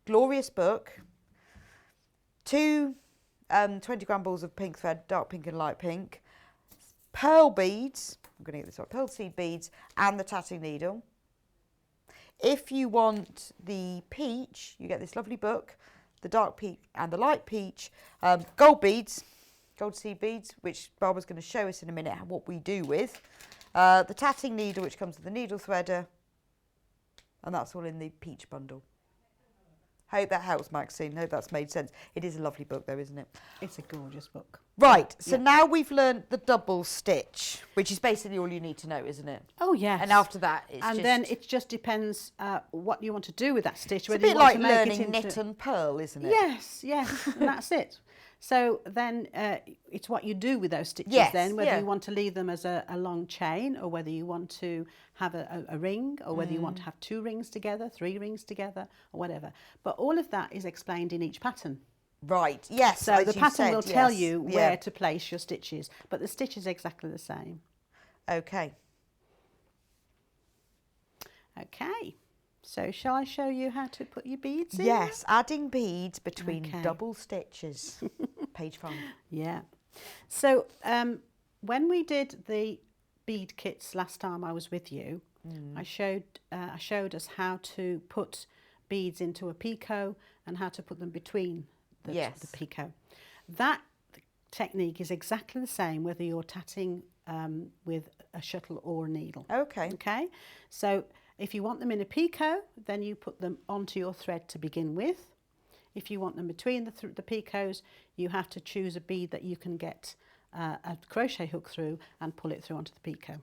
glorious book, 2 20-gram balls of pink thread, dark pink and light pink, pearl beads, I'm going to get this right, pearl seed beads, and the tatting needle. If you want the peach, you get this lovely book, the dark peach and the light peach, gold beads, gold seed beads, which Barbara's going to show us in a minute what we do with, the tatting needle, which comes with the needle threader, and that's all in the peach bundle. Hope that helps, Maxine. Hope that's made sense. It is a lovely book, though, isn't it? It's a gorgeous book. Right, so now we've learned the double stitch, which is basically all you need to know, isn't it? Oh, yes. And after that, it's and just... then it just depends what you want to do with that stitch. It's a bit like learning knit and purl, isn't it? Yes, yes, and that's it. So then it's what you do with those stitches then, whether you want to leave them as a long chain or whether you want to have a ring or whether you want to have 2 rings together, 3 rings together or whatever. But all of that is explained in each pattern. Right, yes. So the pattern will tell you where to place your stitches, but the stitch is exactly the same. Okay. Okay. So shall I show you how to put your beads in? Yes, adding beads between double stitches. Page 5. Yeah. So when we did the bead kits last time I was with you, I showed us how to put beads into a picot and how to put them between the picot. That technique is exactly the same whether you're tatting with a shuttle or a needle. Okay. Okay. So if you want them in a picot, then you put them onto your thread to begin with. If you want them between the picots, you have to choose a bead that you can get a crochet hook through and pull it through onto the picot.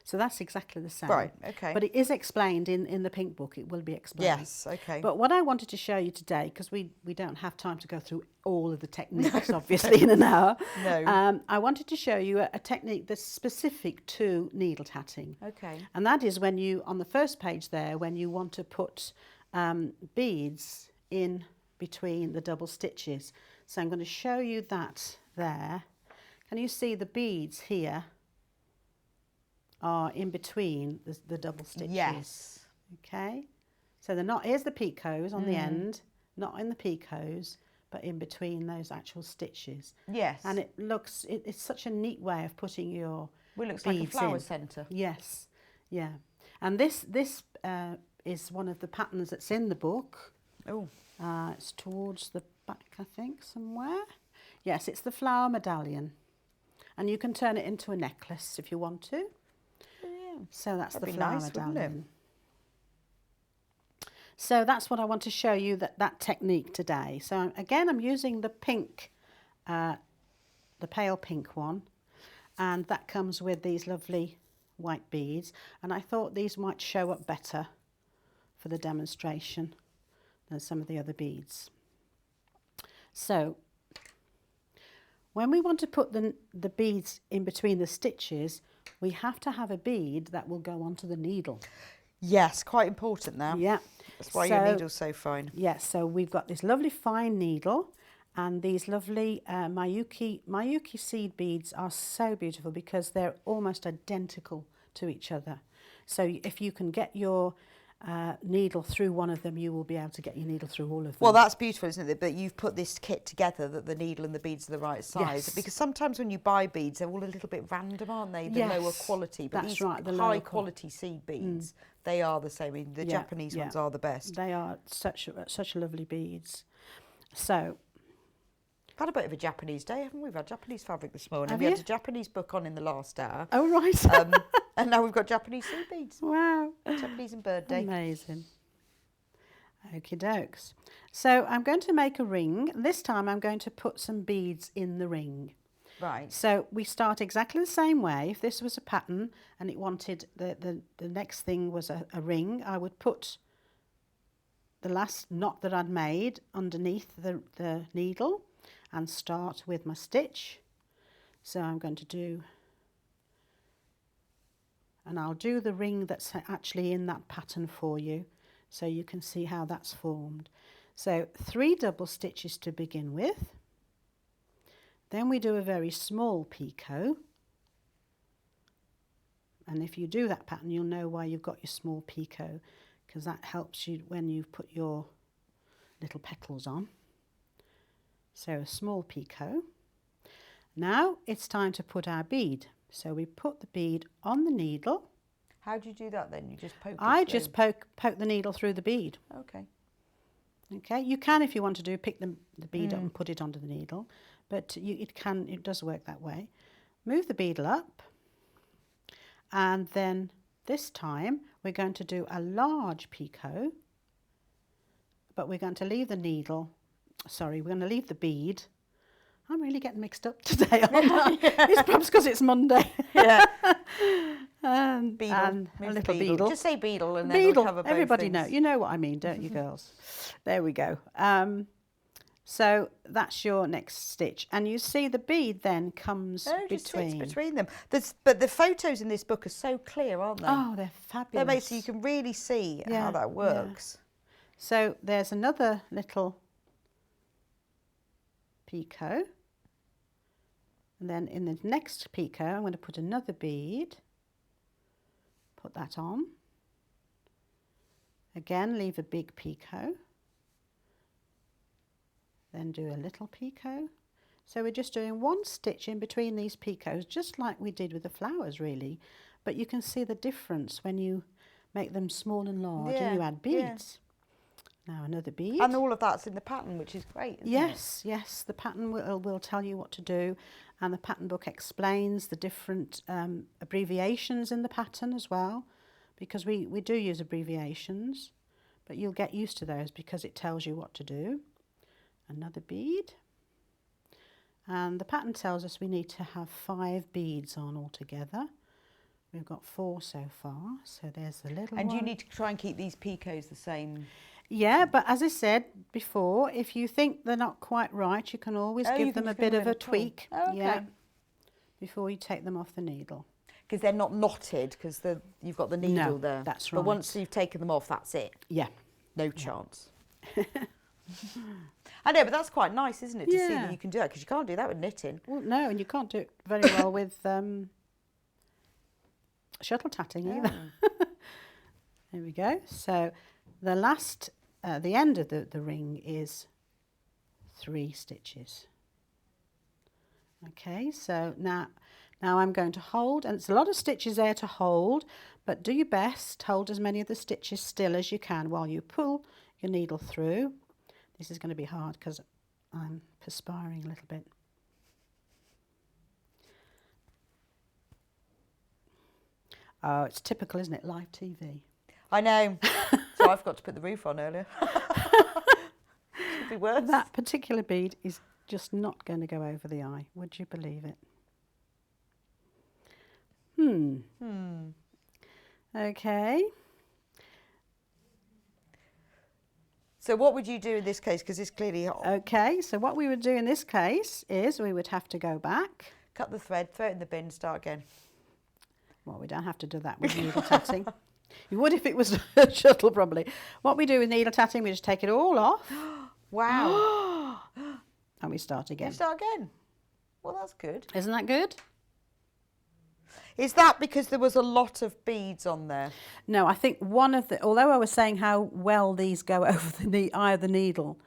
So that's exactly the same. Right, okay. But it is explained in the pink book. It will be explained. Yes, okay. But what I wanted to show you today, because we don't have time to go through all of the techniques, obviously, in an hour. No. I wanted to show you a technique that's specific to needle tatting. Okay. And that is when you, on the first page there, when you want to put beads in between the double stitches. So I'm going to show you that there. Can you see the beads here are in between the double stitches? Yes. Okay. So they're not, here's the picots on the end, not in the picots, but in between those actual stitches. Yes. And it looks, it's such a neat way of putting your Well, it looks beads like a flower in. centre. Yes. Yeah. And this is one of the patterns that's in the book. Oh. It's towards the back, I think, somewhere. Yes, it's the flower medallion. And you can turn it into a necklace if you want to. Yeah. So that's That'd the be flower nice, wouldn't it? medallion. So that's what I want to show you, that technique today. So again, I'm using the pink, the pale pink one. And that comes with these lovely white beads. And I thought these might show up better for the demonstration than some of the other beads. So when we want to put the beads in between the stitches, we have to have a bead that will go onto the needle. Yes, quite important now. Yeah. That's why your needle's so fine. Yes, so we've got this lovely fine needle and these lovely Mayuki seed beads are so beautiful because they're almost identical to each other. So if you can get your needle through one of them, you will be able to get your needle through all of them. Well, that's beautiful, isn't it? But you've put this kit together that the needle and the beads are the right size. Yes. Because sometimes when you buy beads, they're all a little bit random, aren't they? The lower quality. But that's these right, the high quality seed beads, they are the same. I mean, the Yeah, Japanese ones are the best. They are such lovely beads. So We've had a bit of a Japanese day, haven't we? We've had Japanese fabric this morning. Have We you? had a Japanese book on in the last hour. Oh, right. And now we've got Japanese seed beads. Wow. Japanese and bird day. Amazing. Okie dokes. So I'm going to make a ring. This time I'm going to put some beads in the ring. Right. So we start exactly the same way. If this was a pattern and it wanted the next thing was a ring, I would put the last knot that I'd made underneath the needle and start with my stitch. So I'm going to do, and I'll do the ring that's actually in that pattern for you so you can see how that's formed. So 3 double stitches to begin with. Then we do a very small picot, and if you do that pattern you'll know why you've got your small picot, because that helps you when you put your little petals on. So a small picot. Now it's time to put our bead. So we put the bead on the needle. How do you do that then? You just poke it I through? just poke the needle through the bead. Okay. Okay, you can, if you want to pick the bead up and put it onto the needle, but it does work that way. Move the beadle up, and then this time we're going to do a large picot, but we're going to leave the needle, sorry, we're going to leave the bead. I'm really getting mixed up today, aren't I? It's perhaps because it's Monday. Yeah. Beadle, and a little beadle. Just say beadle and then Beadle. we'll cover both Everybody things. know. You know what I mean, don't you, girls? There we go. So that's your next stitch, and you see the bead then comes just between. sits between them. But the photos in this book are so clear, aren't they? Oh, they're fabulous. They're made so you can really see how that works. So there's another little picot, and then in the next picot I'm going to put another bead. Put that on. Again, leave a big picot. Then do a little picot. So we're just doing 1 stitch in between these picots, just like we did with the flowers really. But you can see the difference when you make them small and large and you add beads. Now another bead. And all of that's in the pattern, which is great, isn't it? Yes, the pattern will tell you what to do, and the pattern book explains the different abbreviations in the pattern as well, because we do use abbreviations, but you'll get used to those because it tells you what to do. Another bead, and the pattern tells us we need to have 5 beads on altogether. We've got 4 so far, so there's the little one. And you need to try and keep these picots the same. Yeah, but as I said before, if you think they're not quite right, you can always give them a bit of a tweak. Oh, okay. Yeah, before you take them off the needle. Because they're not knotted, because you've got the needle there. That's But right. once you've taken them off, that's it. Yeah. No chance. I know, but that's quite nice, isn't it, to see that you can do that, because you can't do that with knitting. Well, no, and you can't do it very well with shuttle tatting either. There we go. So the last, the end of the ring is 3 stitches. Okay, so now I'm going to hold, and it's a lot of stitches there to hold, but do your best, hold as many of the stitches still as you can while you pull your needle through. This is going to be hard because I'm perspiring a little bit. Oh, it's typical, isn't it? Live TV. I know. So I forgot to put the roof on earlier. Should be worse. That particular bead is just not going to go over the eye. Would you believe it? Okay. So what would you do in this case? Because it's clearly hot. Okay, so what we would do in this case is we would have to go back. Cut the thread, throw it in the bin, start again. Well, we don't have to do that with needle tatting. You would if it was a shuttle, probably. What we do with needle tatting, we just take it all off. Wow. And we start again. You start again. Well, that's good. Isn't that good? Is that because there was a lot of beads on there? No, I think one of the, although I was saying how well these go over the eye of the needle,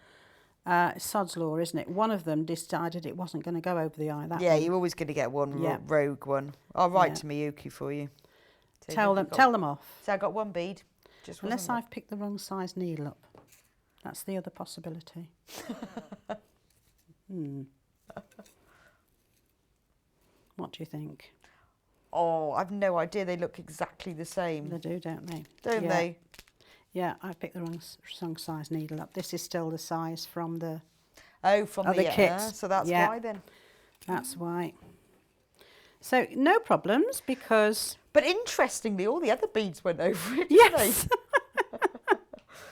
sod's law, isn't it? One of them decided it wasn't going to go over the eye. That Yeah, one. you're always going to get one rogue one. I'll write to Miyuki for you. So Tell them off. So I got 1 bead. Just Unless I've picked the wrong size needle up. That's the other possibility. What do you think? Oh, I've no idea. They look exactly the same. They do, don't they? Don't they? Yeah, I picked the wrong size needle up. This is still the size from the From other the kit. So that's why then. That's why. So no problems because... But interestingly, all the other beads went over it, Yes. didn't they?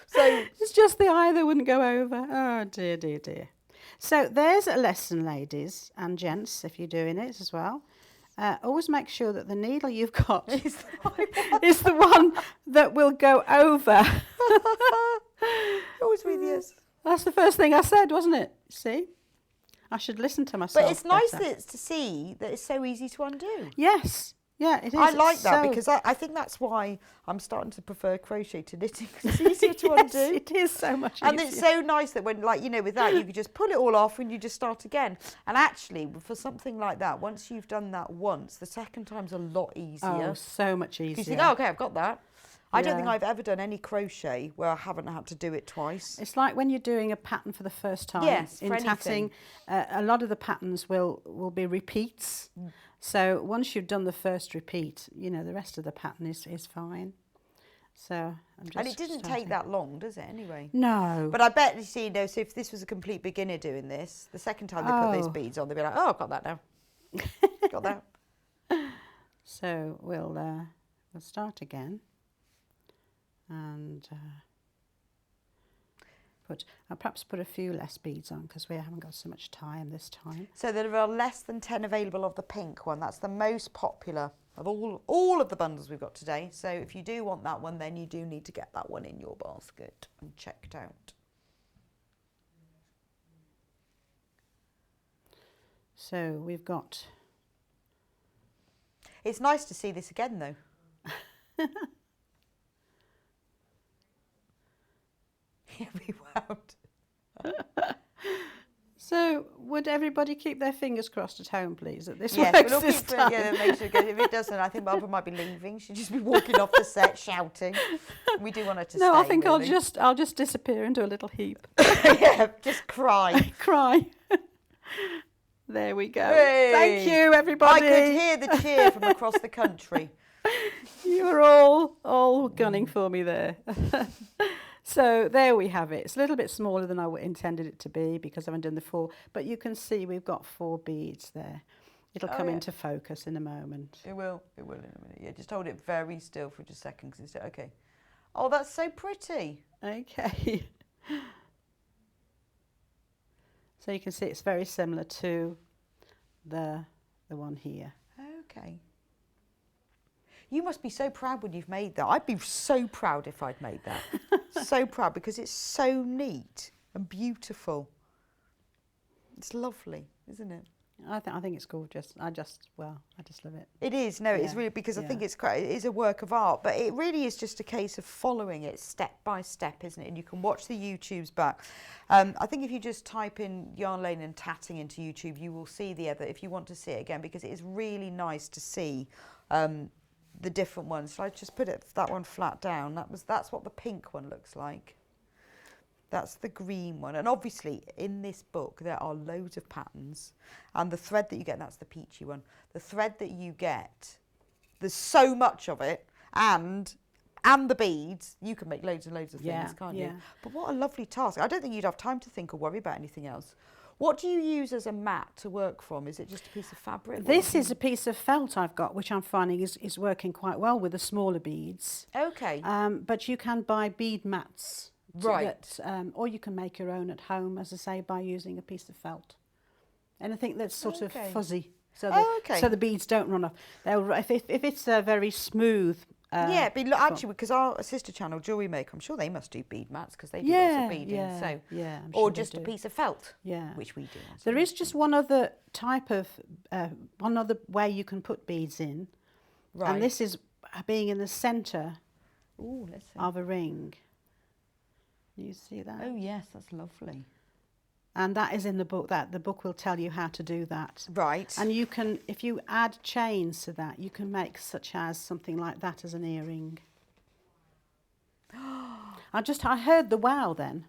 So it's just the eye that wouldn't go over. Oh, dear, dear, dear. So there's a lesson, ladies and gents, if you're doing it as well. Always make sure that the needle you've got is the one that will go over. always with you. That's the first thing I said, wasn't it? See? I should listen to myself. But it's nice better. to see that it's so easy to undo. Yes. Yeah, it is. I like It's that so- because I think that's why I'm starting to prefer crochet to knitting. It's easier to Yes, undo. it is so much easier. And it's so nice that when, like, with that, you could just pull it all off and you just start again. And actually, for something like that, once you've done that once, the second time's a lot easier. Oh, so much easier. You think, oh, okay, I've got that. I don't think Yeah. I've ever done any crochet where I haven't had to do it twice. It's like when you're doing a pattern for the first time. Yes, in for tatting, a lot of the patterns will be repeats. So once you've done the first repeat, the rest of the pattern is fine. So I'm just And it didn't take that long, does it, anyway? No. But I bet, so if this was a complete beginner doing this, the second time they put those Oh. beads on, they'd be like, oh, I've got that now. Got that. So we'll start again. And I'll perhaps put a few less beads on because we haven't got so much time this time. So there are less than 10 available of the pink one. That's the most popular of all of the bundles we've got today. So if you do want that one, then you do need to get that one in your basket and checked out. So we've got... It's nice to see this again, though. Yeah, we won't. So would everybody keep their fingers crossed at home, please, that this Yes, works we'll all this keep time? yeah, make sure it goes. If it doesn't, I think Barbara might be leaving. She'd just be walking off the set shouting. We do want her to stay. No, I think really. I'll just disappear into a little heap. Yeah, just cry. Cry. There we go. Hey. Thank you, everybody. I could hear the cheer from across the country. You were all gunning for me there. So there we have it. It's a little bit smaller than I intended it to be because I haven't done the 4, but you can see we've got 4 beads there. It'll come into focus in a moment. It will in a minute. Yeah, just hold it very still for just a second. Okay. Oh, that's so pretty. Okay. So you can see it's very similar to the one here. Okay. You must be so proud when you've made that. I'd be so proud if I'd made that. So proud because it's so neat and beautiful. It's lovely, isn't it? I think it's gorgeous. I just love it. It is. No, it's Yeah, really because I think yeah. it is a work of art, but it really is just a case of following it step by step, isn't it? And you can watch the YouTubes back. I think if you just type in Yarn Lane and tatting into YouTube, you will see the other, if you want to see it again, because it is really nice to see the different ones. So I just put that one flat down. That's what the pink one looks like. That's the green one. And obviously in this book there are loads of patterns, and the thread that you get, that's the peachy one, the thread that you get, there's so much of it, and the beads, you can make loads and loads of things, can't you? But what a lovely task. I don't think you'd have time to think or worry about anything else. What do you use as a mat to work from? Is it just a piece of fabric? This is a piece of felt I've got, which I'm finding is working quite well with the smaller beads. Okay. But you can buy bead mats. Right. Or you can make your own at home, as I say, by using a piece of felt. Anything that's sort of fuzzy, so so the beads don't run off. If it's a very smooth. Yeah, but actually, because our sister channel, Jewelry Maker, I'm sure they must do bead mats because they do lots of beading. I'm sure or they just a do. piece of felt, Yeah. which we do. There is just one other type of, one other way you can put beads in. Right. And this is being in the centre Ooh, let's see. of a ring. You see that? Oh yes, that's lovely. And that is in the book. The book will tell you how to do that. Right. And you can, if you add chains to that, you can make such as something like that as an earring. I heard the wow then.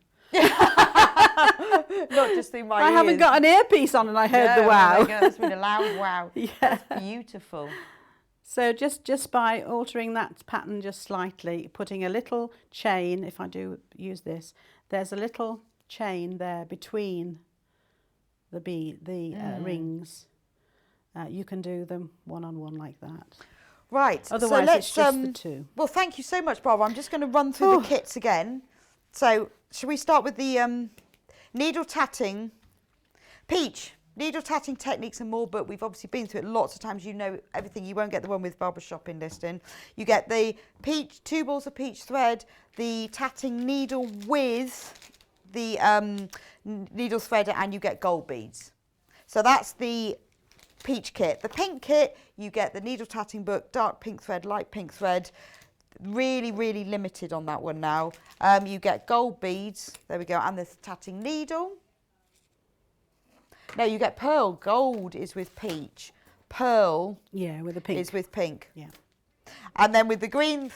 Not just through my I ears. haven't got an earpiece on and I heard the wow. Oh my God, that's been a loud wow. Yeah. That's beautiful. So just by altering that pattern just slightly, putting a little chain, if I do use this, there's a little chain there between the rings. You can do them one on one like that. Right, Otherwise so let's, it's just the two. Well, thank you so much, Barbara. I'm just going to run through the kits again. So, shall we start with the needle tatting? Peach, needle tatting techniques and more, but we've obviously been through it lots of times. You know everything. You won't get the one with Barbara's shopping list in. You get the peach, 2 balls of peach thread, the tatting needle with the needle threader, and you get gold beads. So that's the peach kit. The pink kit, you get the needle tatting book, dark pink thread, light pink thread. Really, really limited on that one now. You get gold beads, there we go, and the tatting needle. No, you get pearl. Gold is with peach. Pearl with the pink. is with pink. Yeah. And then with the green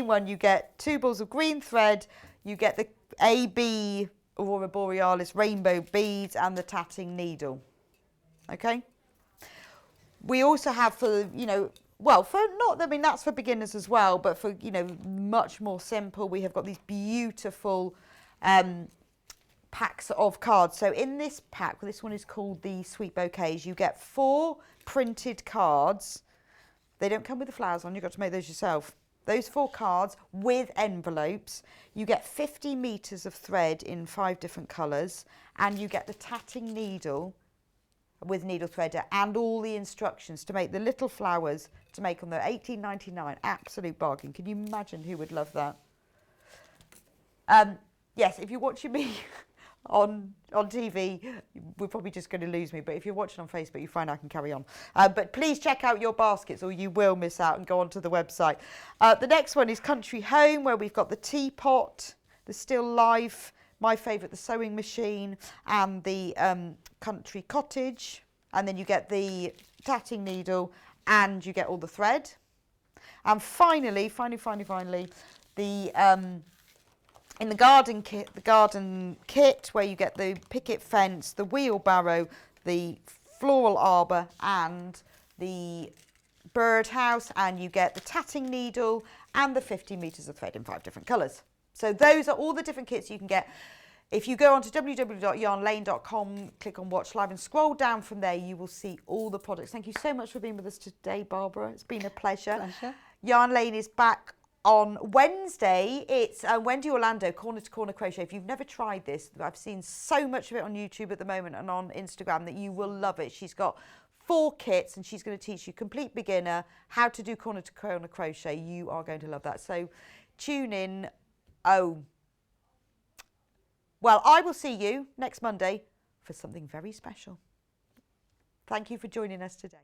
one, you get 2 balls of green thread. You get the AB Aurora Borealis rainbow beads and the tatting needle. Okay. We also have for, that's for beginners as well, but for, much more simple, we have got these beautiful packs of cards. So in this pack, this one is called the Sweet Bouquets, you get 4 printed cards. They don't come with the flowers on, you've got to make those yourself. Those 4 cards with envelopes. You get 50 meters of thread in 5 different colours, and you get the tatting needle with needle threader and all the instructions to make the little flowers to make on the $18.99. Absolute bargain. Can you imagine who would love that? Yes, if you're watching me on TV, we're probably just going to lose me, but if you're watching on Facebook, you find I can carry on. But please check out your baskets or you will miss out, and go onto the website. The next one is Country Home, where we've got the teapot, the still life, my favourite, the sewing machine, and the country cottage. And then you get the tatting needle and you get all the thread. And finally, the in the garden kit, where you get the picket fence, the wheelbarrow, the floral arbour and the birdhouse, and you get the tatting needle and the 50 meters of thread in 5 different colours. So those are all the different kits you can get. If you go onto www.yarnlane.com, click on Watch Live and scroll down from there, you will see all the products. Thank you so much for being with us today, Barbara. It's been a pleasure. Yarn Lane is back on Wednesday. It's Wendy Orlando, Corner to Corner Crochet. If you've never tried this, I've seen so much of it on YouTube at the moment and on Instagram that you will love it. She's got 4 kits and she's going to teach you, complete beginner, how to do corner to corner crochet. You are going to love that. So tune in. Well, I will see you next Monday for something very special. Thank you for joining us today.